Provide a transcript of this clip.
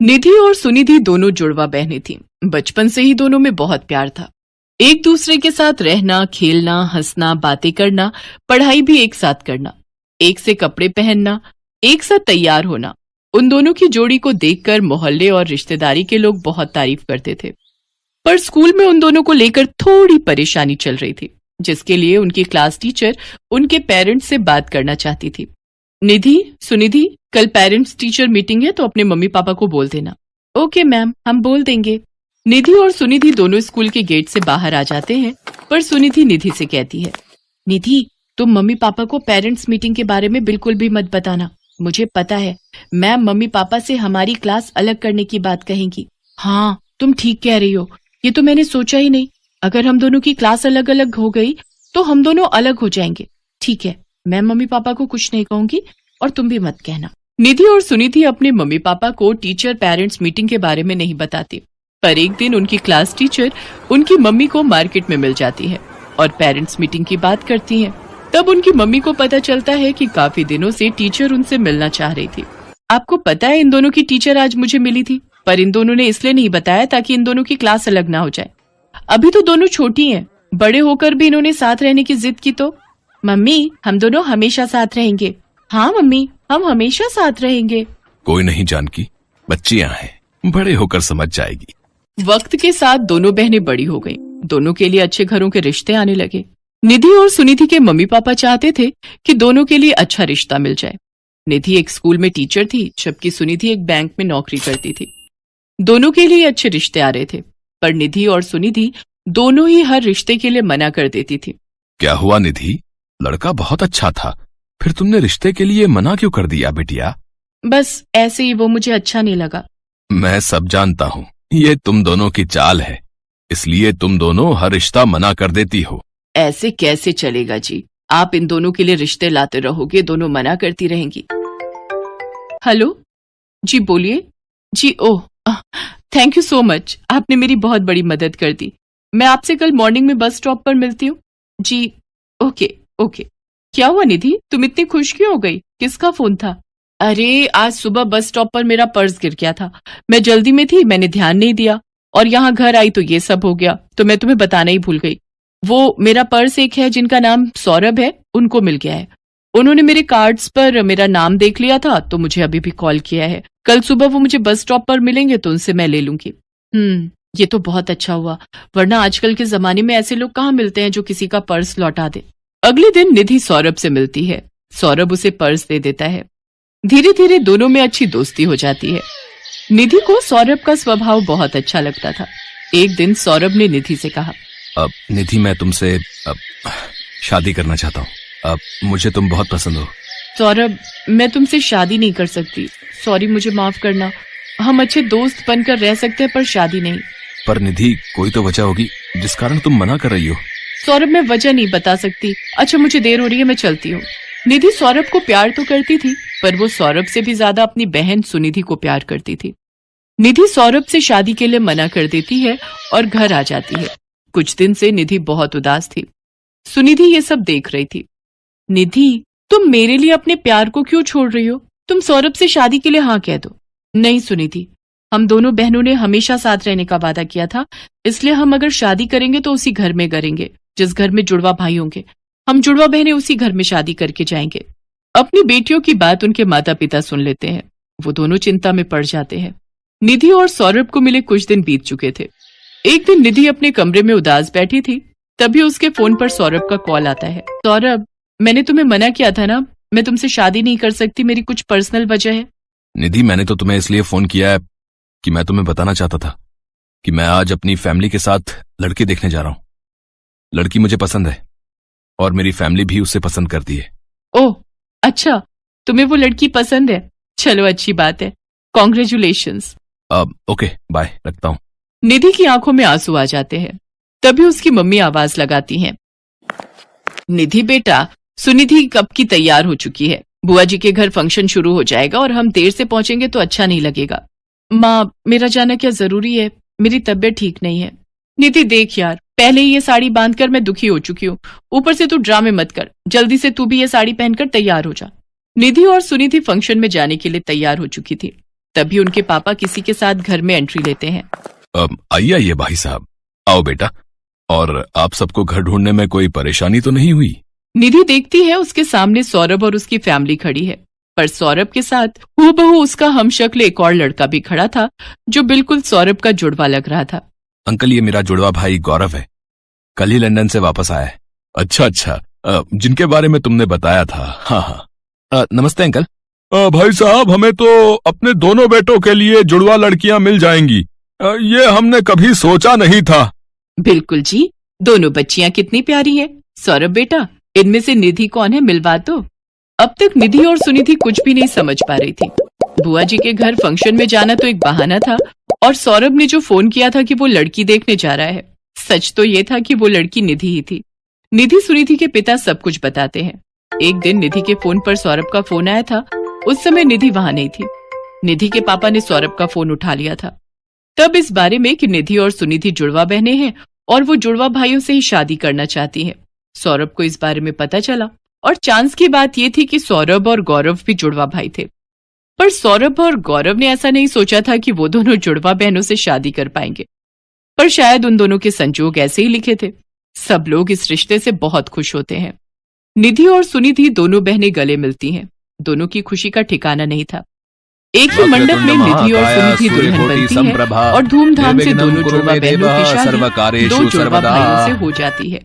निधि और सुनिधि दोनों जुड़वा बहनें थीं। बचपन से ही दोनों में बहुत प्यार था। एक दूसरे के साथ रहना, खेलना, हंसना, बातें करना, पढ़ाई भी एक साथ करना, एक से कपड़े पहनना, एक साथ तैयार होना। उन दोनों की जोड़ी को देखकर मोहल्ले और रिश्तेदारी के लोग बहुत तारीफ करते थे। पर स्कूल में उन दोनों को लेकर थोड़ी परेशानी चल रही थी, जिसके लिए उनकी क्लास टीचर उनके पेरेंट्स से बात करना चाहती थी। निधि, सुनिधि, कल पेरेंट्स टीचर मीटिंग है तो अपने मम्मी पापा को बोल देना। ओके मैम, हम बोल देंगे। निधि और सुनिधि दोनों स्कूल के गेट से बाहर आ जाते हैं, पर सुनिधि निधि से कहती है, निधि, तुम मम्मी पापा को पेरेंट्स मीटिंग के बारे में बिल्कुल भी मत बताना। मुझे पता है मैम मम्मी पापा से हमारी क्लास अलग करने की बात कहेंगी। हाँ, तुम ठीक कह रही हो, ये तो मैंने सोचा ही नहीं। अगर हम दोनों की क्लास अलग अलग हो गई तो हम दोनों अलग हो जाएंगे। ठीक है, मैं मम्मी पापा को कुछ नहीं कहूंगी और तुम भी मत कहना। निधि और सुनिधि अपने मम्मी पापा को टीचर पेरेंट्स मीटिंग के बारे में नहीं बताती, पर एक दिन उनकी क्लास टीचर उनकी मम्मी को मार्केट में मिल जाती है और पेरेंट्स मीटिंग की बात करती हैं। तब उनकी मम्मी को पता चलता है कि काफी दिनों से टीचर उनसे मिलना चाह रही थी। आपको पता है इन दोनों की टीचर आज मुझे मिली थी, पर इन दोनों ने इसलिए नहीं बताया ताकि इन दोनों की क्लास अलग ना हो जाए। अभी तो दोनों छोटी हैं, बड़े होकर भी इन्होंने साथ रहने की जिद की तो। मम्मी, हम दोनों हमेशा साथ रहेंगे। हाँ मम्मी, हम हमेशा साथ रहेंगे। कोई नहीं जानकी, बच्चियां हैं, बड़े होकर समझ जाएगी। वक्त के साथ दोनों बहनें बड़ी हो गईं। दोनों के लिए अच्छे घरों के रिश्ते आने लगे। निधि और सुनिधि के मम्मी पापा चाहते थे कि दोनों के लिए अच्छा रिश्ता मिल जाए। निधि एक स्कूल में टीचर थी, जबकि सुनिधि एक बैंक में नौकरी करती थी। दोनों के लिए अच्छे रिश्ते आ रहे थे, पर निधि और सुनिधि दोनों ही हर रिश्ते के लिए मना कर देती थी। क्या हुआ निधि? लड़का बहुत अच्छा था, फिर तुमने रिश्ते के लिए मना क्यों कर दिया बेटिया? बस ऐसे ही, वो मुझे अच्छा नहीं लगा। मैं सब जानता हूँ, ये तुम दोनों की चाल है, इसलिए तुम दोनों हर रिश्ता मना कर देती हो। ऐसे कैसे चलेगा जी? आप इन दोनों के लिए रिश्ते लाते रहोगे, दोनों मना करती रहेंगी। हेलो जी, बोलिए जी। ओह, थैंक यू सो मच, आपने मेरी बहुत बड़ी मदद कर दी। मैं आपसे कल मॉर्निंग में बस स्टॉप पर मिलती हूँ जी। Okay okay. क्या हुआ निधि, तुम इतनी खुश क्यों हो गई? किसका फोन था? अरे, आज सुबह बस स्टॉप पर मेरा पर्स गिर गया था। मैं जल्दी में थी, मैंने ध्यान नहीं दिया, और यहाँ घर आई तो ये सब हो गया, तो मैं तुम्हें बताना ही भूल गई। वो मेरा पर्स एक है जिनका नाम सौरभ है, उनको मिल गया है। उन्होंने मेरे कार्ड्स पर मेरा नाम देख लिया था, तो मुझे अभी भी कॉल किया है। कल सुबह वो मुझे बस स्टॉप पर मिलेंगे तो उनसे मैं ले लूंगी। ये तो बहुत अच्छा हुआ, वरना आजकल के जमाने में ऐसे लोग कहाँ मिलते हैं जो किसी का पर्स लौटा दे। अगले दिन निधि सौरभ से मिलती है। सौरभ उसे पर्स दे देता है। धीरे धीरे दोनों में अच्छी दोस्ती हो जाती है। निधि को सौरभ का स्वभाव बहुत अच्छा लगता था। एक दिन सौरभ ने निधि से कहा, अब निधि, मैं तुमसे शादी करना चाहता हूँ। मुझे तुम बहुत पसंद हो। सौरभ, मैं तुमसे शादी नहीं कर सकती। सॉरी, मुझे माफ करना। हम अच्छे दोस्त बनकर रह सकते हैं, पर शादी नहीं। पर निधि, कोई तो वजह होगी जिस कारण तुम मना कर रही हो। सौरभ, मैं वजह नहीं बता सकती। अच्छा, मुझे देर हो रही है, मैं चलती हूँ। निधि सौरभ को प्यार तो करती थी, पर वो सौरभ से भी ज्यादा अपनी बहन सुनिधि को प्यार करती थी। निधि सौरभ से शादी के लिए मना कर देती है और घर आ जाती है। कुछ दिन से निधि बहुत उदास थी। सुनिधि ये सब देख रही थी। निधि, तुम मेरे लिए अपने प्यार को क्यों छोड़ रही हो? तुम सौरभ से शादी के लिए हाँ कह दो। नहीं सुनिधि, हम दोनों बहनों ने हमेशा साथ रहने का वादा किया था, इसलिए हम अगर शादी करेंगे तो उसी घर में करेंगे जिस घर में जुड़वा भाई होंगे। हम जुड़वा बहनें उसी घर में शादी करके जाएंगे। अपनी बेटियों की बात उनके माता पिता सुन लेते हैं। वो दोनों चिंता में पड़ जाते हैं। निधि और सौरभ को मिले कुछ दिन बीत चुके थे। एक दिन निधि अपने कमरे में उदास बैठी थी, तभी उसके फोन पर सौरभ का कॉल आता है। सौरभ, मैंने तुम्हें मना किया था ना, मैं तुमसे शादी नहीं कर सकती, मेरी कुछ पर्सनल वजह है। निधि, मैंने तो तुम्हें इसलिए फोन किया है कि मैं तुम्हें बताना चाहता था कि मैं आज अपनी फैमिली के साथ लड़की देखने जा रहा हूँ। लड़की मुझे पसंद है और मेरी फैमिली भी उसे पसंद करती है। ओह अच्छा, तुम्हें वो लड़की पसंद है? चलो, अच्छी बात है। कॉन्ग्रेचुलेशंस। ओके, बाय, रखता हूँ। निधि की आंखों में आंसू आ जाते हैं। तभी उसकी मम्मी आवाज लगाती हैं, निधि बेटा, सुनिधि कब की तैयार हो चुकी है। बुआ जी के घर फंक्शन शुरू हो जाएगा और हम देर से पहुंचेंगे तो अच्छा नहीं लगेगा। माँ, मेरा जाना क्या जरूरी है? मेरी तबीयत ठीक नहीं है। निधि देख यार, पहले ही ये साड़ी बांधकर मैं दुखी हो चुकी हूँ, ऊपर से तू ड्रामे मत कर। जल्दी से तू भी ये साड़ी पहनकर तैयार हो जा। निधि और सुनिधि फंक्शन में जाने के लिए तैयार हो चुकी थी। तभी उनके पापा किसी के साथ घर में एंट्री लेते हैं। आइए आइए भाई साहब, आओ बेटा। और आप सबको घर ढूंढने में कोई परेशानी तो नहीं हुई? निधि देखती है उसके सामने सौरभ और उसकी फैमिली खड़ी है, पर सौरभ के साथ हूबहू उसका हमशक्ल एक और लड़का भी खड़ा था जो बिल्कुल सौरभ का जुड़वा लग रहा था। अंकल, ये मेरा जुड़वा भाई गौरव है, कल ही लंदन से वापस आया है। अच्छा अच्छा, जिनके बारे में तुमने बताया था। हाँ हाँ, नमस्ते अंकल। भाई साहब, हमें तो अपने दोनों बेटों के लिए जुड़वा लड़कियां मिल जाएंगी, ये हमने कभी सोचा नहीं था। बिल्कुल जी, दोनों बच्चियां कितनी प्यारी हैं। सौरभ बेटा, इनमें से निधि कौन है, मिलवा दो। अब तक निधि और सुनिधि कुछ भी नहीं समझ पा रही थी। बुआ जी के घर फंक्शन में जाना तो एक बहाना था, और सौरभ ने जो फोन किया था कि वो लड़की देखने जा रहा है, सच तो ये था कि वो लड़की निधि ही थी। निधि सुनिधि के पिता सब कुछ बताते हैं। एक दिन निधि के फोन पर सौरभ का फोन आया था। उस समय निधि वहां नहीं थी। निधि के पापा ने सौरभ का फोन उठा लिया था, तब इस बारे में कि निधि और सुनिधि जुड़वा बहनें हैं और वो जुड़वा भाइयों से ही शादी करना चाहती हैं। सौरभ को इस बारे में पता चला, और चांस की बात यह थी कि सौरभ और गौरव भी जुड़वा भाई थे। पर सौरभ और गौरव ने ऐसा नहीं सोचा था कि वो दोनों जुड़वा बहनों से शादी कर पाएंगे, पर शायद उन दोनों के संजोग ऐसे ही लिखे थे। सब लोग इस रिश्ते से बहुत खुश होते हैं। निधि और सुनिधि दोनों बहनें गले मिलती हैं। दोनों की खुशी का ठिकाना नहीं था। एक ही मंडप में निधि और सुनिधि दुल्हन बनती है और धूमधाम से दोनों जुड़वा बहनों की शादी दो जुड़वा भाइयों से हो जाती है।